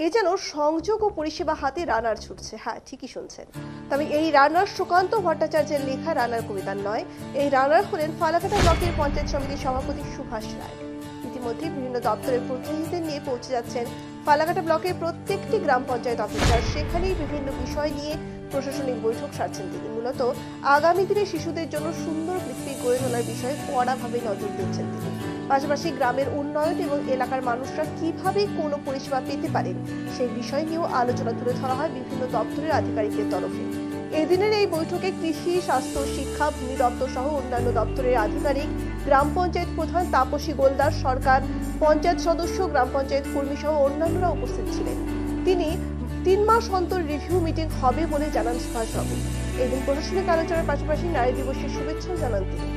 এ যেন সংযোগ ও পরিষেবা হাতে রানার ছুটছে। হ্যাঁ, ঠিকই শুনছেন। তবে এই রানার সুকান্ত ভট্টাচার্যের লেখা রানার কবিতার নয়। এই রানার হলেন ফালাকাটা ব্লকের পঞ্চায়েত সমিতির সভাপতি সুভাষ রায়। ইতিমধ্যে বিভিন্ন দপ্তরের প্রতিনিধিদের নিয়ে পৌঁছে যাচ্ছেন ফালাকাটা ব্লকের প্রত্যেকটি গ্রাম পঞ্চায়েত অফিসার। সেখানেই বিভিন্ন বিষয় নিয়ে প্রশাসনিক বৈঠক সারছেন তিনি। মূলত আগামী দিনে শিশুদের জন্য সুন্দর পৃথিবী গড়ে তোলার বিষয়ে কড়াভাবে নজর দিচ্ছেন তিনি। পাশাপাশি গ্রামের উন্নয়ন এবং এলাকার মানুষরা কিভাবে কোনো পরিষেবা পেতে পারেন সেই বিষয় নিয়েও আলোচনা তুলে ধরা হয় বিভিন্ন দপ্তরের আধিকারিকদের তরফে। এদিনের এই বৈঠকে কৃষি, স্বাস্থ্য, শিক্ষা, ভূমি দপ্তর সহ অন্যান্য দপ্তরের আধিকারিক, গ্রাম পঞ্চায়েত প্রধান তাপসী গোলদার, সরকার, পঞ্চায়েত সদস্য, গ্রাম পঞ্চায়েত কর্মী সহ অন্যান্যরা উপস্থিত ছিলেন। তিনি 3 মাস অন্তর রিভিউ মিটিং হবে বলে জানান সুভাষবাবু। এদিন প্রশাসনিক আলোচনার পাশাপাশি নারী দিবসের শুভেচ্ছাও জানান তিনি।